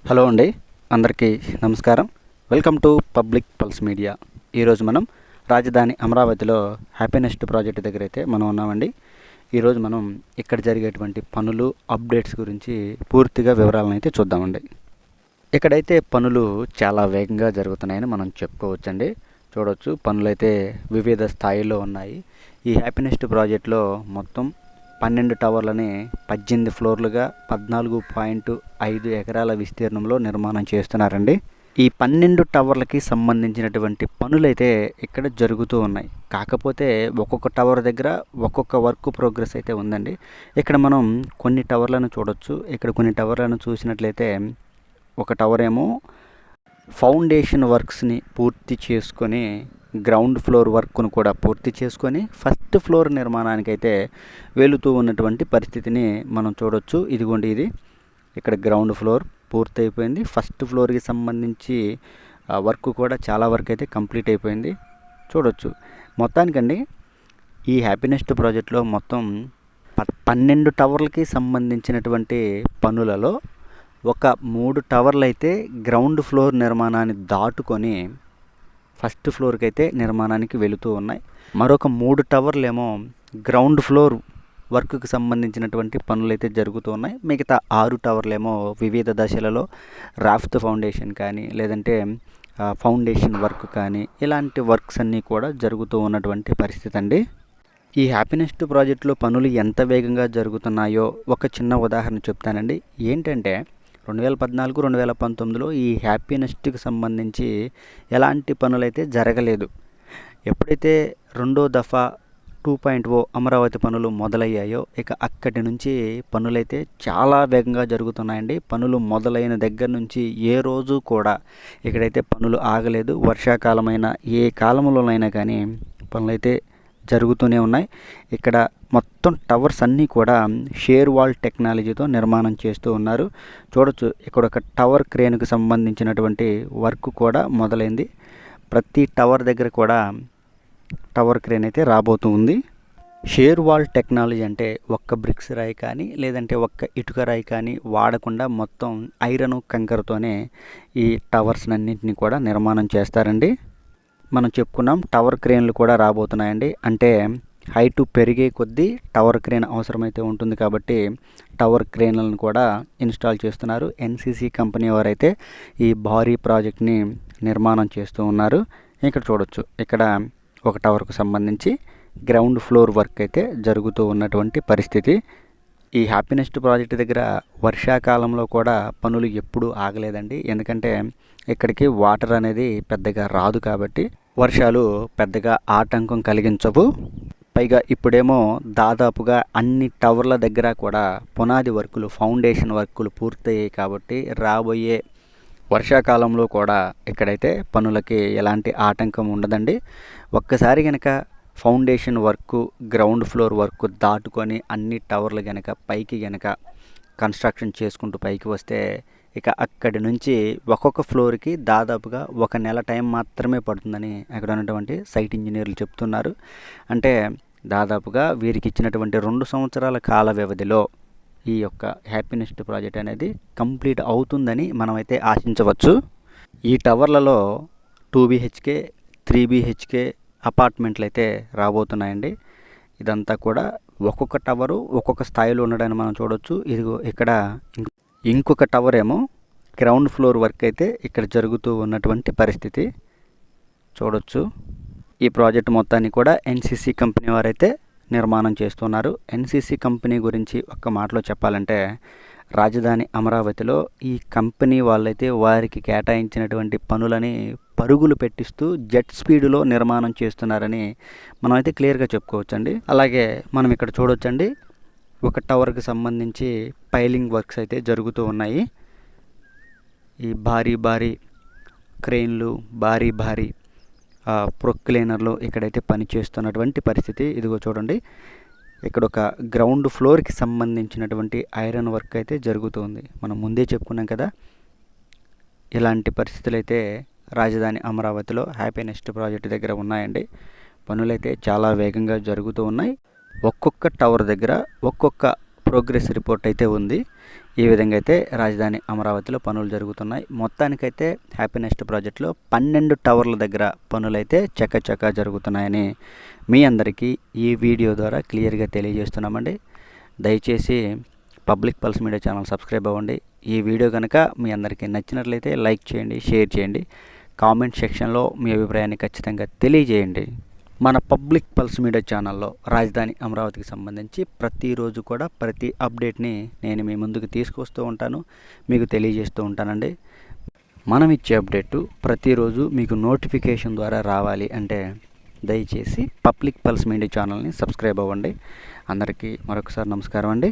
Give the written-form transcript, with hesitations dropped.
Hello అండి, అందరికీ నమస్కారం. Welcome to public pulse media. ఈరోజు మనం రాజధాని అమరావతిలో హ్యాపీనెస్ట్ ప్రాజెక్ట్ దగ్గర అయితే మనం ఉన్నామండి. ఈరోజు మనం ఇక్కడ జరిగేటువంటి పనులు అప్డేట్స్ గురించి పూర్తిగా వివరాలను అయితే చూద్దామండి. ఇక్కడైతే పనులు చాలా వేగంగా జరుగుతున్నాయని మనం చెప్పుకోవచ్చండి. చూడవచ్చు, పనులైతే వివిధ స్థాయిలో ఉన్నాయి. ఈ హ్యాపీనెస్ట్ ప్రాజెక్ట్లో మొత్తం 12 టవర్లని 18 ఫ్లోర్లుగా 14.5 ఎకరాల విస్తీర్ణంలో నిర్మాణం చేస్తున్నారండి. ఈ 12 టవర్లకి సంబంధించినటువంటి పనులైతే ఇక్కడ జరుగుతూ ఉన్నాయి. కాకపోతే ఒక్కొక్క టవర్ దగ్గర ఒక్కొక్క వర్క్ ప్రోగ్రెస్ అయితే ఉందండి. ఇక్కడ మనం కొన్ని టవర్లను చూడొచ్చు. ఇక్కడ కొన్ని టవర్లను చూసినట్లయితే ఒక టవర్ ఏమో ఫౌండేషన్ వర్క్స్ని పూర్తి చేసుకొని గ్రౌండ్ ఫ్లోర్ వర్క్ను కూడా పూర్తి చేసుకొని ఫస్ట్ ఫ్లోర్ నిర్మాణానికి అయితే వెళుతూ ఉన్నటువంటి పరిస్థితిని మనం చూడొచ్చు. ఇదిగోండి, ఇది ఇక్కడ గ్రౌండ్ ఫ్లోర్ పూర్తి అయిపోయింది. ఫస్ట్ ఫ్లోర్కి సంబంధించి వర్క్ కూడా చాలా వరకు అయితే కంప్లీట్ అయిపోయింది. చూడొచ్చు, మొత్తానికండి ఈ హ్యాపీనెస్ట్ ప్రాజెక్ట్లో మొత్తం 12 టవర్లకి సంబంధించినటువంటి పనులలో ఒక 3 టవర్లు అయితే గ్రౌండ్ ఫ్లోర్ నిర్మాణాన్ని దాటుకొని ఫస్ట్ ఫ్లోర్కి అయితే నిర్మాణానికి వెళుతూ ఉన్నాయి. మరొక 3 టవర్లు ఏమో గ్రౌండ్ ఫ్లోర్ వర్క్కి సంబంధించినటువంటి పనులు అయితే జరుగుతూ ఉన్నాయి. మిగతా 6 టవర్లు ఏమో వివిధ దశలలో రాఫ్ట్ ఫౌండేషన్ కానీ లేదంటే ఫౌండేషన్ వర్క్ కానీ ఇలాంటి వర్క్స్ అన్నీ కూడా జరుగుతూ ఉన్నటువంటి పరిస్థితి అండి. ఈ హ్యాపీనెస్ట్ ప్రాజెక్టులో పనులు ఎంత వేగంగా జరుగుతున్నాయో ఒక చిన్న ఉదాహరణ చెప్తానండి. ఏంటంటే 2014, 2019లో ఈ హ్యాపీనెస్ట్కి సంబంధించి ఎలాంటి పనులైతే జరగలేదు. ఎప్పుడైతే రెండో దఫా 2.0 అమరావతి పనులు మొదలయ్యాయో ఇక అక్కడి నుంచి పనులైతే చాలా వేగంగా జరుగుతున్నాయండి. పనులు మొదలైన దగ్గర నుంచి ఏ రోజు కూడా ఇక్కడైతే పనులు ఆగలేదు. వర్షాకాలమైనా ఏ కాలంలోనైనా కానీ పనులైతే జరుగుతూనే ఉన్నాయి. ఇక్కడ మొత్తం టవర్స్ అన్నీ కూడా షేర్ వాల్ టెక్నాలజీతో నిర్మాణం చేస్తూ ఉన్నారు. చూడొచ్చు, ఇక్కడ ఒక టవర్ క్రేన్కు సంబంధించినటువంటి వర్క్ కూడా మొదలైంది. ప్రతి టవర్ దగ్గర కూడా టవర్ క్రేన్ అయితే రాబోతూ ఉంది. షేర్ వాల్ టెక్నాలజీ అంటే ఒక్క బ్రిక్స్ రాయి కానీ లేదంటే ఒక్క ఇటుక రాయి కానీ వాడకుండా మొత్తం ఐరన్ కంకరతోనే ఈ టవర్స్ అన్నింటినీ కూడా నిర్మాణం చేస్తారండి. మనం చెప్పుకున్నాం, టవర్ క్రేన్లు కూడా రాబోతున్నాయండి. అంటే హైటు పెరిగే కొద్దీ టవర్ క్రేన్ అవసరమైతే ఉంటుంది కాబట్టి టవర్ క్రేన్లను కూడా ఇన్స్టాల్ చేస్తున్నారు. ఎన్సీసీ కంపెనీ వారైతే ఈ భారీ ప్రాజెక్ట్ని నిర్మాణం చేస్తూ ఉన్నారు. ఇక్కడ చూడొచ్చు, ఇక్కడ ఒక టవర్కు సంబంధించి గ్రౌండ్ ఫ్లోర్ వర్క్ అయితే జరుగుతూ ఉన్నటువంటి పరిస్థితి. ఈ హ్యాపీనెస్ట్ ప్రాజెక్ట్ దగ్గర వర్షాకాలంలో కూడా పనులు ఎప్పుడూ ఆగలేదండి. ఎందుకంటే ఇక్కడికి వాటర్ అనేది పెద్దగా రాదు కాబట్టి వర్షాలు పెద్దగా ఆటంకం కలిగించవు. పైగా ఇప్పుడేమో దాదాపుగా అన్ని టవర్ల దగ్గర కూడా పునాది వర్కులు, ఫౌండేషన్ వర్కులు పూర్తయ్యాయి కాబట్టి రాబోయే వర్షాకాలంలో కూడా ఇక్కడైతే పనులకి ఎలాంటి ఆటంకం ఉండదండి. ఒక్కసారి కనుక foundation work, ground floor work దాటుకొని అన్ని టవర్లు కనుక పైకి కనుక కన్స్ట్రక్షన్ చేసుకుంటూ పైకి వస్తే ఇక అక్కడి నుంచి ఒక్కొక్క ఫ్లోర్కి దాదాపుగా 1 నెల టైం మాత్రమే పడుతుందని అక్కడ ఉన్నటువంటి సైట్ ఇంజనీర్లు చెప్తున్నారు. అంటే దాదాపుగా వీరికి ఇచ్చినటువంటి 2 సంవత్సరాల కాల వ్యవధిలో ఈ యొక్క హ్యాపీనెస్ట్ ప్రాజెక్ట్ అనేది కంప్లీట్ అవుతుందని మనమైతే ఆశించవచ్చు. ఈ టవర్లలో 2 BHK, 3 BHK అపార్ట్మెంట్లు అయితే రాబోతున్నాయండి. ఇదంతా కూడా ఒక్కొక్క టవరు ఒక్కొక్క స్థాయిలో ఉండడాన్ని మనం చూడవచ్చు. ఇదిగో ఇక్కడ ఇంకొక టవర్ ఏమో గ్రౌండ్ ఫ్లోర్ వర్క్ అయితే ఇక్కడ జరుగుతూ ఉన్నటువంటి పరిస్థితి చూడొచ్చు. ఈ ప్రాజెక్ట్ మొత్తాన్ని కూడా ఎన్సీసీ కంపెనీ వారైతే నిర్మాణం చేస్తున్నారు. ఎన్సీసీ కంపెనీ గురించి ఒక్క మాటలో చెప్పాలంటే రాజధాని అమరావతిలో ఈ కంపెనీ వాళ్ళైతే వారికి కేటాయించినటువంటి పనులని పరుగులు పెట్టిస్తూ జెట్ స్పీడ్లో నిర్మాణం చేస్తున్నారని మనం అయితే క్లియర్గా చెప్పుకోవచ్చండి. అలాగే మనం ఇక్కడ చూడొచ్చండి, ఒక టవర్కి సంబంధించి పైలింగ్ వర్క్స్ అయితే జరుగుతూ ఉన్నాయి. ఈ భారీ క్రెయిన్లు, భారీ ప్రొక్లైనర్లు ఇక్కడైతే పనిచేస్తున్నటువంటి పరిస్థితి. ఇదిగో చూడండి, ఇక్కడ ఒక గ్రౌండ్ ఫ్లోర్కి సంబంధించినటువంటి ఐరన్ వర్క్ అయితే జరుగుతుంది. మనం ముందే చెప్పుకున్నాం కదా, ఇలాంటి పరిస్థితులు అయితే రాజధాని అమరావతిలో హ్యాపీనెస్ట్ ప్రాజెక్ట్ దగ్గర ఉన్నాయండి. పనులైతే చాలా వేగంగా జరుగుతూ ఉన్నాయి. ఒక్కొక్క టవర్ దగ్గర ఒక్కొక్క ప్రోగ్రెస్ రిపోర్ట్ అయితే ఉంది. ఈ విధంగా అయితే రాజధాని అమరావతిలో పనులు జరుగుతున్నాయి. మొత్తానికైతే హ్యాపీనెస్ట్ ప్రాజెక్టులో 12 టవర్ల దగ్గర పనులైతే చకచకా జరుగుతున్నాయని మీ అందరికీ ఈ వీడియో ద్వారా క్లియర్గా తెలియజేస్తున్నామండి. దయచేసి public pulse media channel subscribe అవ్వండి. ఈ వీడియో కనుక మీ అందరికీ నచ్చినట్లయితే లైక్ చేయండి, షేర్ చేయండి, కామెంట్ సెక్షన్లో మీ అభిప్రాయాన్ని ఖచ్చితంగా తెలియజేయండి. మన పబ్లిక్ పల్స్ మీడియా ఛానల్లో రాజధాని అమరావతికి సంబంధించి ప్రతిరోజు కూడా ప్రతి అప్డేట్ని నేను మీ ముందుకు తీసుకొస్తూ ఉంటాను, మీకు తెలియజేస్తూ ఉంటానండి. మనం ఇచ్చే అప్డేటు ప్రతిరోజు మీకు నోటిఫికేషన్ ద్వారా రావాలి అంటే దయచేసి పబ్లిక్ పల్స్ మీడియా ఛానల్ని సబ్స్క్రైబ్ అవ్వండి. అందరికీ మరొకసారి నమస్కారం అండి.